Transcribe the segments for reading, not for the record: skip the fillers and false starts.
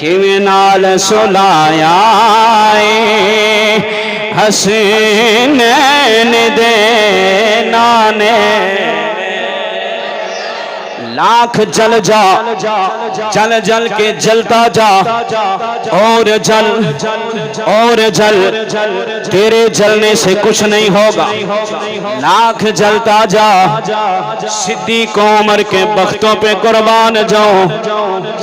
किवें नाल सुलाया हसीनैन दे नाने। लाख जल जा, जल जल के जलता जा, और जल और जल, तेरे जलने से कुछ नहीं होगा। लाख जलता जा, सिद्दीक़ उमर के बख्तों पे कुर्बान जाऊं,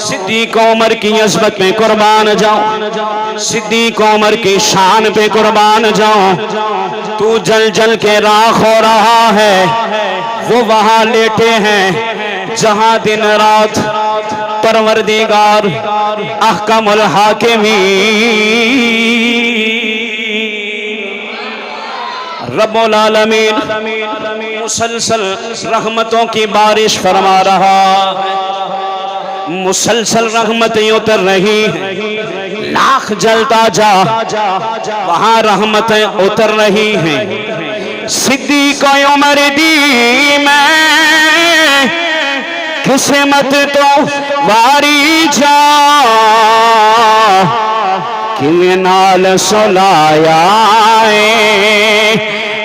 सिद्दीक़ उमर की अज़मत पे कुर्बान जाऊं, सिद्दीक़ उमर की शान पे कुर्बान जाऊं। तू जल जल के राख हो रहा है, वो वहां लेटे हैं जहां दिन रात परवरदिगार अहकमुल हाकिमीन रब्बुल आलमीन मुसलसल रहमतों की बारिश फरमा रहा है, मुसलसल रहमतें उतर रही हैं। लाख जलता जा, वहां रहमतें उतर रही हैं। सिद्दीक़ उमर दी मैं किस्मत तो वारी जा, किवें नाल सुलाया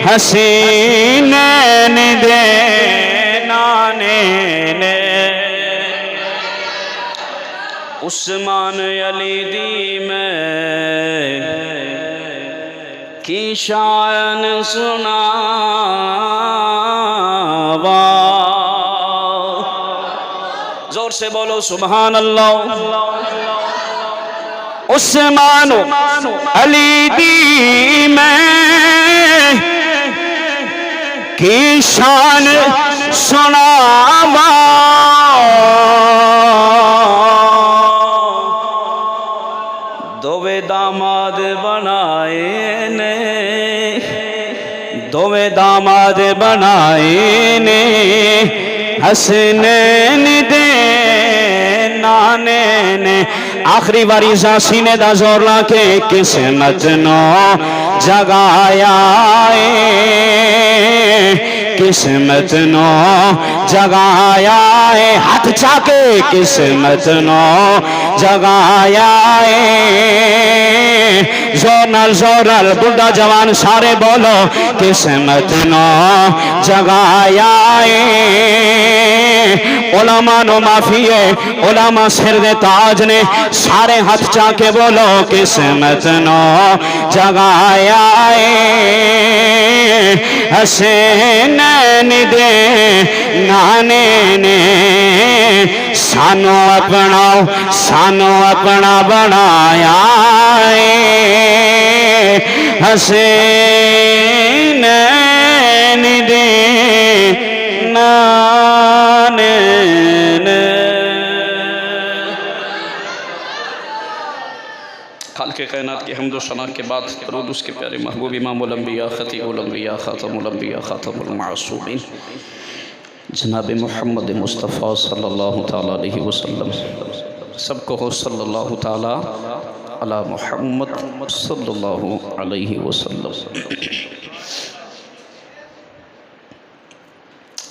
हसीनैन दे नाने ने। उस्मान अली दी मैं की शान सुनावा। जोर से बोलो सुभान अल्लाह। उस्मान अली दी मैं की शान सुनावा, दोवे दामाद बनाए ने, दोवे दामाद बनाए ने हसनैन दे नाने ने। आखिरी बारी सीने दा जोर ला के किस्मत नो जगाया किस्मत नो जगाया हाथ चाके किस्मत नो जगाया जोर नाल बुढ़ा जवान सारे बोलो किस्मत नो जगाया उलमा नो माफी है, उलमा सिर दे ताज ने, सारे हाथ चाके बोलो किस्मत नो जगाया हसनैन दे नाने ने। सानो अपना बनाया हसनैन दे नाने ने। खालिक़ कायनात की हम्द व सना के बाद दरूद उसके प्यारे महबूब इमामुल अंबिया खतीबुल अंबिया खातमुल अंबिया खातमुल मासूमीन जनाब मोहम्मद मुस्तफ़ा सल्लल्लाहु ताला अलैहि वसल्लम। सबको हो सल्लल्लाहु ताला अला मुहम्मद सल्लल्लाहु अलैहि वसल्लम।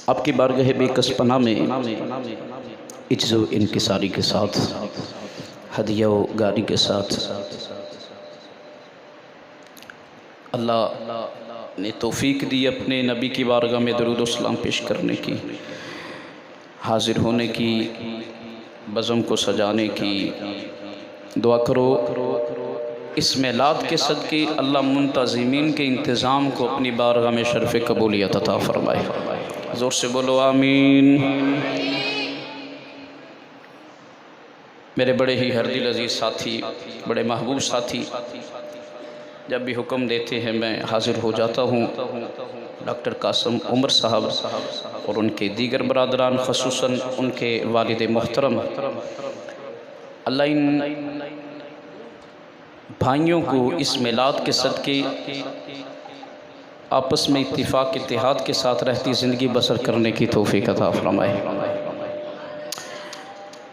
आपकी बारगाह बेकसपना में इज्ज़ो इनकिसारी के साथ, हदिया गारी के साथ अल्लाह ने तौफीक दी अपने नबी की बारगाह में दरूद व सलाम पेश करने की, हाजिर होने की, बज़म को सजाने की। दुआ करो इस मेलाद के सदक़े अल्लाह मुंतज़िमीन के इंतज़ाम को अपनी बारगाह में शर्फ़ कबूलियत अता फ़रमाए। ज़ोर से बोलो आमीन। मेरे बड़े ही हरदिल अज़ीज़ साथी, बड़े महबूब साथी, जब भी हुक्म देते हैं मैं हाज़िर हो जाता हूँ। डॉक्टर कासिम उमर साहब और उनके दीगर बरादरान, ख़ुसूसन उनके वालिद मोहतरम, अल्लाह इन भाइयों को इस मिलाद के सदक़े आपस में इत्तिफ़ाक़ इत्तेहाद के साथ रहती ज़िंदगी बसर करने की तौफ़ीक़ अता फ़रमाए।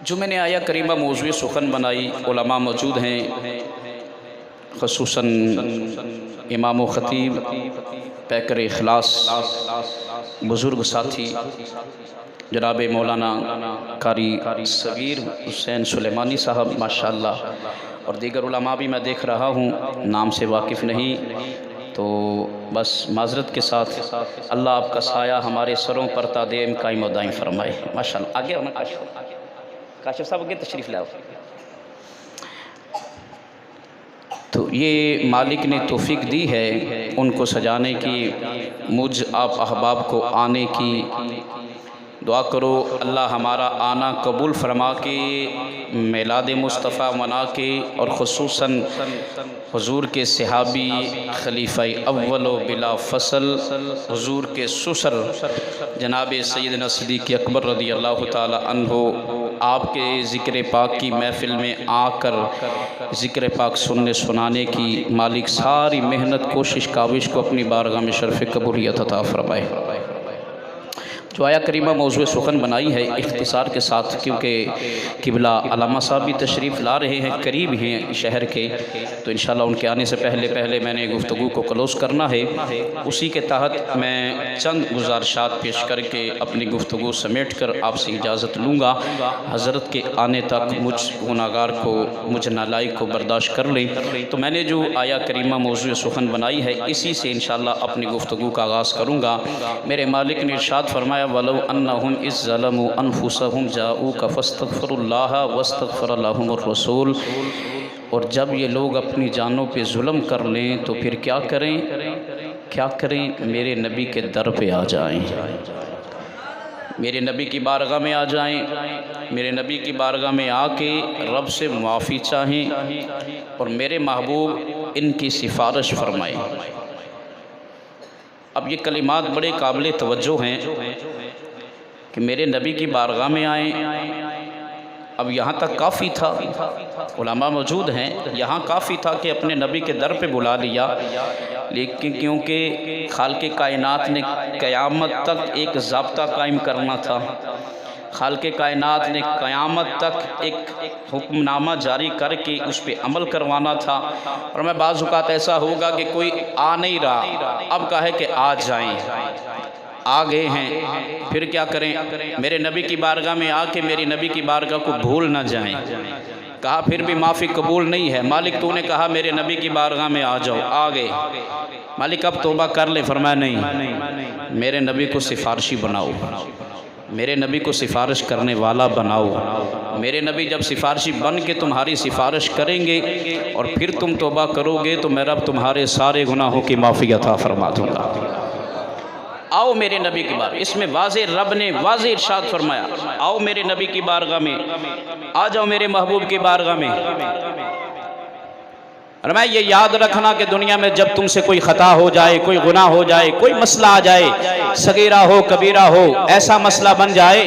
जो मैंने आया करीमा मौज़ूए सुखन बनाई, उलमा मौजूद हैं, ख़ुसूसन इमाम व ख़तीब पैकर इखलास, बुज़ुर्ग साथी, जनाब मौलाना कारी सगीर हुसैन सुलेमानी साहब माशाअल्लाह, और दीगर उलमा भी मैं देख रहा हूँ, नाम से वाकिफ़ नहीं, तो बस माजरत के साथ अल्लाह आपका साया हमारे सरों पर तादेम कायम दायम फरमाए माशाअल्लाह। आगे होना काशिफ साहब आगे तशरीफ़ लाओ। तो ये मालिक ने तौफीक दी है उनको सजाने की, मुझ आप अहबाब को आने की। दुआ करो अल्लाह हमारा आना कबूल फरमा के, मिलाद मुस्तफ़ा मना के, और ख़ुसूसन हुजूर के सहाबी खलीफा अव्वल व बिला फ़सल हुजूर के ससुर जनाब सैयदना सिद्दीक़ अकबर रज़ी अल्लाह ताला अन्हो आपके ज़िक्र पाक की महफ़िल में आकर ज़िक्र पाक सुनने सुनाने की मालिक सारी मेहनत कोशिश काविश को अपनी बारगाह में शर्फ़ कबूलियत अता फ़रमाए। जो आया करीमा मौज़ूए सुखन बनाई है इख्तिसार के साथ, क्योंकि किबला अल्लामा साहब भी तशरीफ़ ला रहे हैं, करीब हैं शहर के, तो इंशाअल्लाह उनके आने से पहले मैंने गुफ्तगू को क्लोज़ करना है। उसी के तहत मैं चंद गुज़ारिशात पेश करके अपनी गुफ्तगू समेट कर आपसे इजाज़त लूँगा। हज़रत के आने तक मुझ गुनाहगार को, मुझ नालायक को बर्दाश्त कर लें। तो मैंने जो आया करीमा मौज़ूए सुखन बनाई है इसी से इंशाअल्लाह अपनी गुफ्तगू का आगाज़ करूँगा। मेरे मालिक ने इरशाद फरमाया, वलौ अन्नहुम इज़ ज़लमू अनफुसहुम जाऊका फस्तगफिरुल्लाह वस्तगफर लहुमुर रसूल। और जब ये लोग अपनी जानों पे जुल्म कर लें तो फिर क्या करें? मेरे नबी के दर पे आ जाएं, मेरे नबी की बारगाह में आ जाएं, मेरे नबी की बारगाह में आके रब से मुआफ़ी चाहें और मेरे महबूब इनकी सिफारिश फरमाएं। अब ये कलिमात बड़े काबिल तवज्जो हैं कि मेरे नबी की बारगाह में आए। अब यहाँ तक काफ़ी था, उलमा मौजूद हैं, यहाँ काफ़ी था कि अपने नबी के दर पे बुला लिया, लेकिन क्योंकि खालिक़े कायनात ने क़यामत तक एक ज़ाब्ता कायम करना था, खालिक़े कायनात ने क़यामत तक एक हुक्मनामा जारी करके उस पर अमल करवाना था। और मैं बाज़ औक़ात ऐसा होगा कि कोई आ नहीं रहा, अब कहे कि आ जाएं, आ गए हैं, फिर क्या करें? मेरे नबी की बारगाह में आके मेरी नबी की बारगाह को भूल ना जाएं। कहा फिर भी माफ़ी कबूल नहीं है। मालिक तूने कहा मेरे नबी की बारगाह में आ जाओ, आ गए। मालिक अब तौबा कर ले। फरमाया नहीं, मेरे नबी को सिफारशी बनाओ, मेरे नबी को सिफारिश करने वाला बनाओ। मेरे नबी जब सिफारशी बन के तुम्हारी सिफारिश करेंगे और फिर तुम तौबा करोगे तो मैं रब तुम्हारे सारे गुनाहों की माफ़ी अता फरमा दूँगा। आओ मेरे नबी की बार, इसमें वाज़े रब ने वाज़े इरशाद फरमाया, आओ मेरे नबी की बारगाह में, आ जाओ मेरे महबूब की बारगाह में। और मैं ये याद रखना कि दुनिया में जब तुमसे कोई ख़ता हो जाए, कोई गुनाह हो जाए, कोई मसला आ जाए, सगीरा हो कबीरा हो, ऐसा मसला बन जाए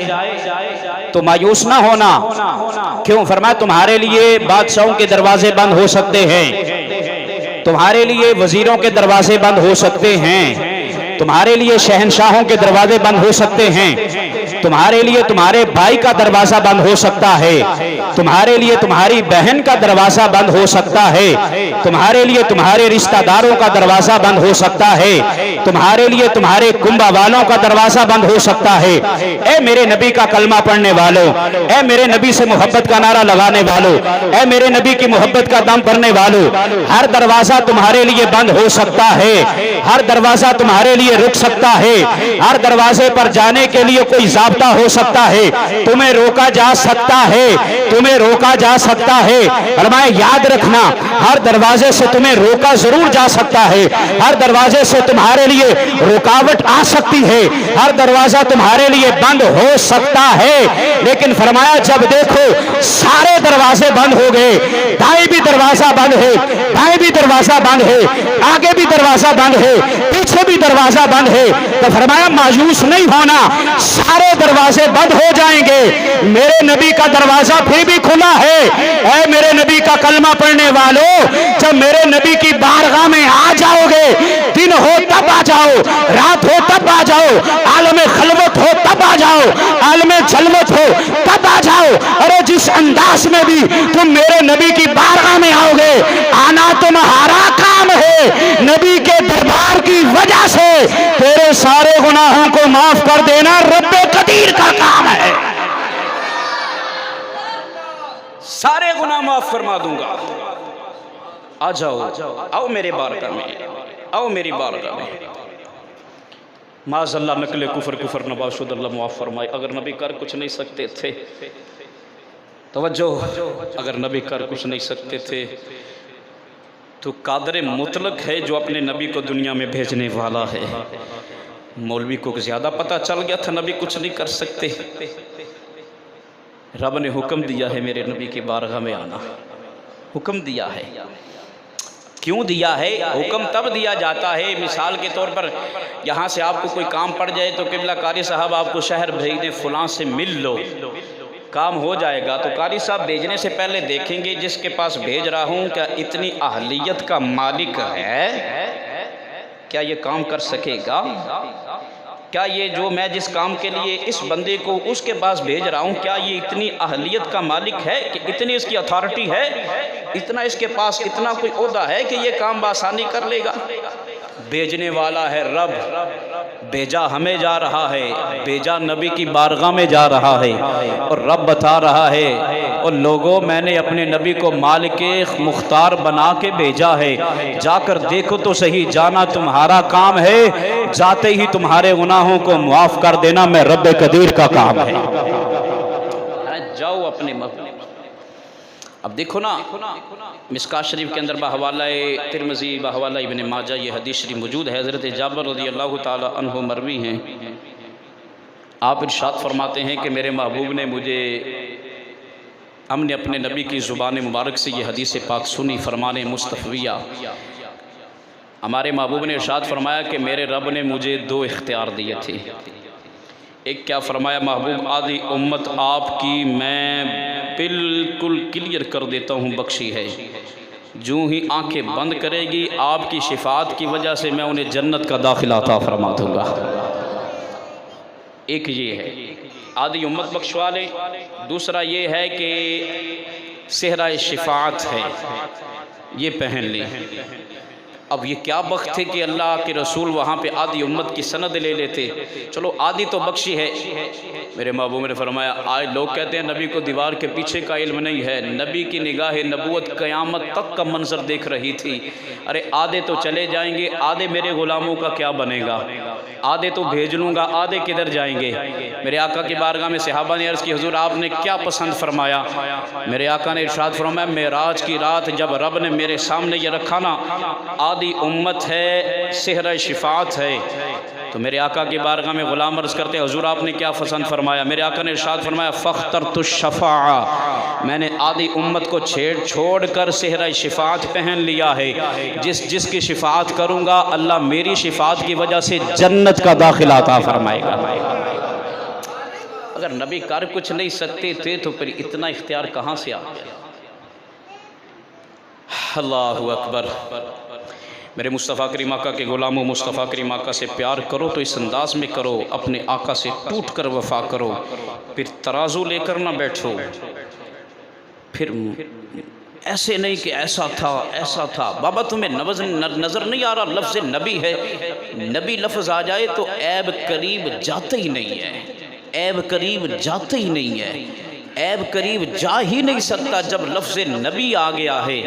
तो मायूस ना होना। क्यों? फरमाया तुम्हारे लिए बादशाहों के दरवाजे बंद हो सकते हैं, तुम्हारे लिए वजीरों के दरवाजे बंद हो सकते हैं, तुम्हारे लिए शहनशाहों के दरवाजे बंद हो सकते हैं, तुम्हारे लिए तुम्हारे भाई का दरवाजा बंद हो सकता है, तुम्हारे लिए तुम्हारी बहन का दरवाजा बंद हो सकता है, तुम्हारे लिए तुम्हारे रिश्तेदारों का दरवाजा बंद हो सकता है, तुम्हारे लिए तुम्हारे कुंबा वालों का दरवाजा बंद हो सकता है। ए मेरे नबी का कलमा पढ़ने वालों, ए मेरे नबी से मोहब्बत का नारा लगाने वालों, ए मेरे नबी की मोहब्बत का दम भरने वालों, हर दरवाजा तुम्हारे लिए बंद हो सकता है, हर दरवाजा तुम्हारे लिए रुक सकता है, हर दरवाजे पर जाने के लिए कोई ज़ाब्ता हो सकता है, तुम्हें रोका जा सकता है, तुम्हें रोका जा सकता है। फरमाया याद रखना, हर दरवाजे से तुम्हें रोका जरूर जा सकता है, हर दरवाजे से तुम्हारे लिए रुकावट आ सकती है, हर दरवाजा तुम्हारे लिए बंद हो सकता है। लेकिन फरमाया जब देखो सारे दरवाजे बंद हो गए, दाएं भी दरवाजा बंद है, बाएं भी दरवाजा बंद है, आगे भी दरवाजा बंद है, पीछे भी दरवाजा बंद है, तो फरमाया मायूस नहीं होना, सारे दरवाजे बंद हो जाएंगे, मेरे नबी का दरवाजा फिर भी खुला है। ऐ मेरे नबी का कलमा पढ़ने वालों, जब मेरे नबी की बारगाह में आ जाओगे, दिन हो तब आ जाओ, रात हो तब आ जाओ, आलमे खलवत हो तब आ जाओ, आलमे जलवत हो तब आ जाओ। अरे जिस अंदाज में भी तुम मेरे नबी की बारगाह में आओगे, आना तुम्हारा काम है। नबी के दरबार की वजह से तेरे सारे गुनाहों को माफ कर देना रब्बे कदीर का काम है। सारे गुनाह माफ फरमा दूंगा। आ जाओ, आओ मेरे बारगाह में, आओ मेरी बारगाह में। माज़अल्लाह नकले कुफर कुफर नवाशुदल्ला मुआफ़ फरमाए। अगर नबी कर कुछ नहीं सकते थे, तवज्जो, अगर नबी कर कुछ नहीं सकते थे तो कादर मुतलक है जो अपने नबी को दुनिया में भेजने वाला है। मौलवी को ज़्यादा पता चल गया था नबी कुछ नहीं कर सकते। रब ने हुक्म दिया है मेरे नबी की बारगाह में आना, हुक्म दिया है। क्यों दिया है? हुक्म तब दिया जाता है, मिसाल के तौर पर यहाँ से आपको कोई काम पड़ जाए तो किबला कारी साहब आपको शहर भेज दें, फलां से मिल लो, काम हो जाएगा। तो कारी साहब भेजने से पहले देखेंगे जिसके पास भेज रहा हूँ क्या इतनी अहलियत का मालिक है, क्या ये काम कर सकेगा, क्या ये जो मैं जिस काम के लिए इस बंदे को उसके पास भेज रहा हूँ क्या ये इतनी अहलियत का मालिक है कि इतनी इसकी अथॉरिटी है, इतना इसके पास इतना कोई ओहदा है कि ये काम बासानी कर लेगा। भेजने वाला है रब, भेजा हमें जा रहा है, भेजा नबी की बारगाह में जा रहा है और रब बता रहा है और लोगों मैंने अपने नबी को मालिक मुख्तार बना के भेजा है, जाकर देखो तो सही, जाना तुम्हारा काम है, जाते ही तुम्हारे गुनाहों को माफ कर देना मैं रब्बे कदीर का काम है। जाओ अपने मकने। अब देखो ना, मिस्कात शरीफ के अंदर बहवाला तिरमिज़ी बहवाला इब्न माजा ये हदीस शरीफ मौजूद है। हज़रत जाबिर रज़ियल्लाहु ताला अन्हु मरवी हैं, आप इरशाद फरमाते हैं कि मेरे महबूब ने मुझे, हमने अपने नबी की ज़ुबान मुबारक से ये हदीस पाक सुनी, फरमाने मुस्तफ़विया। हमारे महबूब ने इरशाद फरमाया कि मेरे रब ने मुझे दो इख्तियार दिए थे। एक क्या फरमाया महबूब, आधी उम्मत आपकी मैं बिल्कुल क्लियर कर देता हूँ बख्शी है, जो ही आंखें बंद करेगी आपकी शिफात की वजह से मैं उन्हें जन्नत का दाखिला अता फरमा दूँगा। एक ये है आधी उम्मत बख्शवा ले। दूसरा ये है कि सेहरा शिफात है, ये पहन ले। अब ये क्या वक्त थे कि अल्लाह के रसूल वहाँ पे आधी उम्मत की सनद ले लेते। चलो आधी तो बख्शी है। मेरे महबूब ने फरमाया, आज लोग कहते हैं नबी को दीवार के पीछे का इल्म नहीं है, नबी की निगाह नबूवत क़यामत तक का मंजर देख रही थी। अरे आधे तो चले जाएंगे, आधे मेरे ग़ुलामों का क्या बनेगा, आधे तो भेज लूँगा, आधे किधर जाएंगे। मेरे आका की बारगाह में सहाबा ने अर्ज़ की, हुज़ूर आपने क्या पसंद फरमाया? मेरे आका ने इरशाद फरमाया, मेराज की रात जब रब ने मेरे सामने ये रखा ना, आधी उम्मत है, सेहरा शिफात है, तो मेरे आका की बारगाह में ग़ुलाम अर्ज़ करते, हुज़ूर आपने क्या पसंद फरमाया? मेरे आका ने इरशाद फरमाया, फ़ख्तरतु शफ़ाअ, मैंने आधी उम्मत को छोड़ कर सेहरा शिफात पहन लिया है। जिसकी शिफात करूँगा अल्लाह मेरी शिफात की वजह से जन्नत का दाखिला अता फरमाएगा। अगर नबी कर कुछ नहीं सकते थे तो फिर इतना इख्तियार कहाँ से आ गया? अल्लाहु अकबर। मेरे मुस्तफ़ा करीम आका के ग़ुलामों, मुस्तफ़ा करीम आका से प्यार करो तो इस अंदाज़ में करो, अपने आका से टूट कर वफ़ा करो, फिर तराजू लेकर ना बैठो, फिर ऐसे नहीं कि ऐसा था ऐसा था। बाबा तुम्हें नज़र नहीं आ रहा लफ्ज़ नबी है, नबी लफ्ज़ आ जाए तो ऐब करीब जाते ही नहीं है, ऐब करीब जाते ही नहीं है, ऐब करीब जा ही नहीं सकता जब लफ्ज़ नबी आ गया है।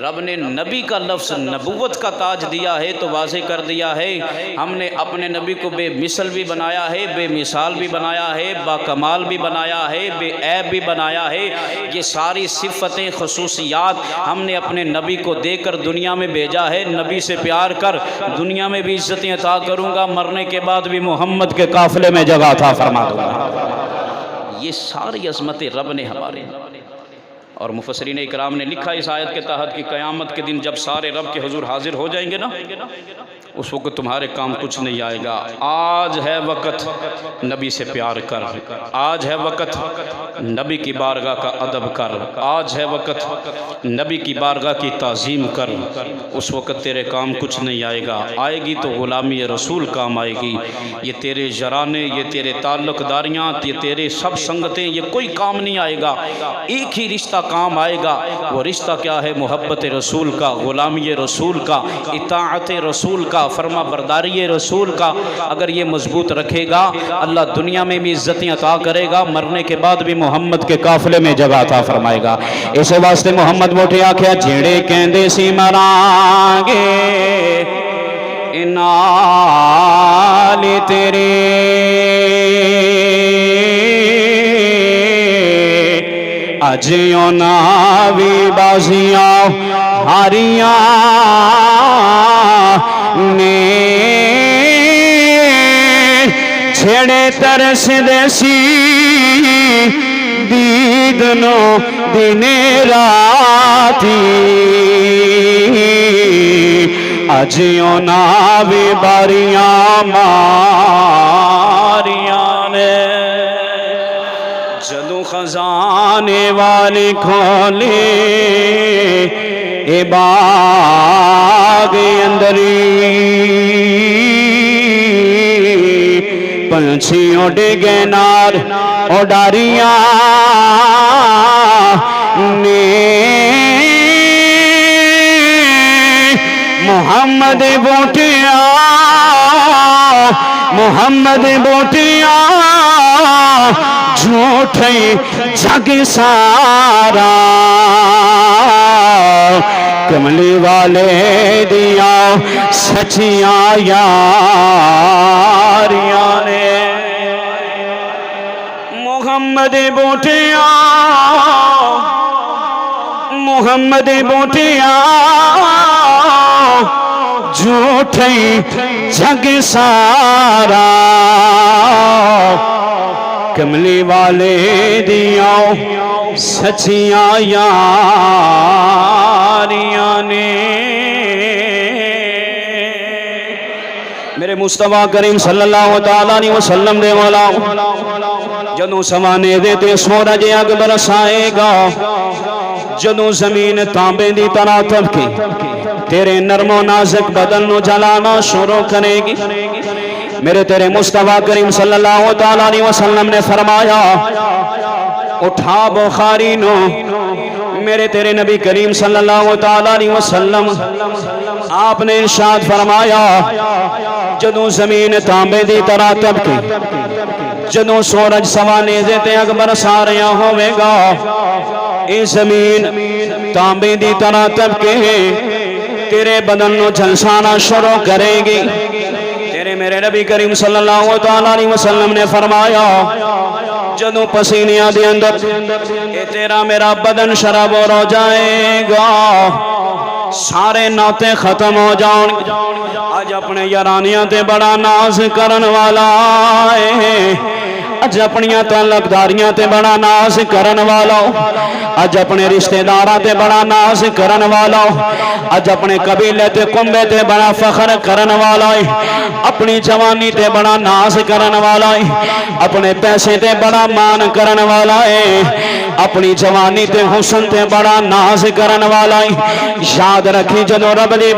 रब ने नबी का लफ्ज़ नबूवत का ताज दिया है तो वाज़े कर दिया है, हमने अपने नबी को बेमिसल भी बनाया है, बेमिसाल भी बनाया है, बाकमाल भी बनाया है, बेऐब भी बनाया है। ये सारी सिफ़तें ख़ुसूसियात हमने अपने नबी को देकर दुनिया में भेजा है। नबी से प्यार कर, दुनिया में भी इज़्ज़तें अता करूँगा, मरने के बाद भी मोहम्मद के काफ़िले में जगह अता फरमा दूँगा। ये सारी अज़मतें रब ने हमारे, और मुफस्सिरीन इकराम ने लिखा इस आयत के तहत कि क़यामत के दिन जब सारे रब के हुजूर हाजिर हो जाएंगे ना, उस वक्त तुम्हारे काम कुछ नहीं आएगा। आज है वक़्त नबी से प्यार कर, आज है वक़्त नबी की बारगाह का अदब कर, आज है वक़्त नबी की बारगाह की ताज़ीम कर। उस वक़्त तेरे काम कुछ नहीं आएगा, आएगी तो ग़ुलामी रसूल काम आएगी। ये तेरे जराने, ये तेरे ताल्लुक़दारियाँ, ये तेरे सब संगतें, ये कोई काम नहीं आएगा। एक ही रिश्ता काम आएगा। वो रिश्ता क्या है? मोहब्बत रसूल का, ग़ुलामी रसूल का, इताअत रसूल का, फरमा बरदारी रसूल का। अगर ये मजबूत रखेगा अल्लाह दुनिया में भी इज्जतें अता करेगा, मरने के बाद भी मोहम्मद के काफिले में जगह अता फरमाएगा। इस वास्ते मोहम्मद मोटे आख्या जेड़े कहंदे सी मरांगे नाल तेरे, अज उन्हां भी बाजियां हारियां ने, छेड़े तरस देसी दीद नो दिने राती, अज उन्हां भी बारियां मारियां ने। जदों खजाने वाली खोले ए बाग अंदरी, पंछी उड़ गए नार उडारियां ने, मोहम्मद बोटिया मोहम्मद बोटिया झूठे जग सारा, कमली वाले दिया सचिया यारियां ने। मोहम्मद बोटिया मोहम्मद बोटिया झूठे जग सारा, कमली वाले दिया सचिया यारियां ने। मेरे मुस्तफा करीम सल्लल्लाहु तआला अलैहि वसल्लम दे मौला जदों समाने दे ते सूरज अग बरसाएगा, जदों जमीन तांबे दी तरह तबके तेरे नरमो नाजुक बदन नु जलाना शुरू करेगी। मेरे तेरे मुस्तफा करीम सल्लल्लाहु तआला अलैहि वसल्लम ने फरमाया, उठा बुखारी नो। मेरे तेरे नबी करीम सल्लल्लाहु तआला अलैहि वसल्लम आपने इरशाद फरमाया, जदों जमीन तांबे दी तरह तबके, जदों सूरज सवाने ते अग बरसा रहा होवेगा, ये जमीन तांबे दी तरह तबके तेरे बदन नु झलसाना शुरू करेगी। तेरे मेरे नबी करीम सल्लल्लाहु तआला अलैहि वसल्लम ने फरमाया, जदों पसीने दे अंदर ये तेरा मेरा बदन शराबोर हो जाएगा, सारे नाते खत्म हो जाएंगे। अज अपने यारानियां ते बड़ा नाज करन वाला है, अज अपनियां तलकदारियां ते बड़ा नाज करन वाला, अज अपने रिश्तेदारां ते बड़ा नाज करन वाला, अज अपने कबीले ते कुंबे ते बड़ा फखर करन वाला है, अपनी जवानी ते बड़ा नाज करन वाला है, अपने पैसे ते बड़ा मान करन वाला है, अपनी जवानी ते हुस्न ते बड़ा नाज करन वाला है। याद रखी जदों रब दी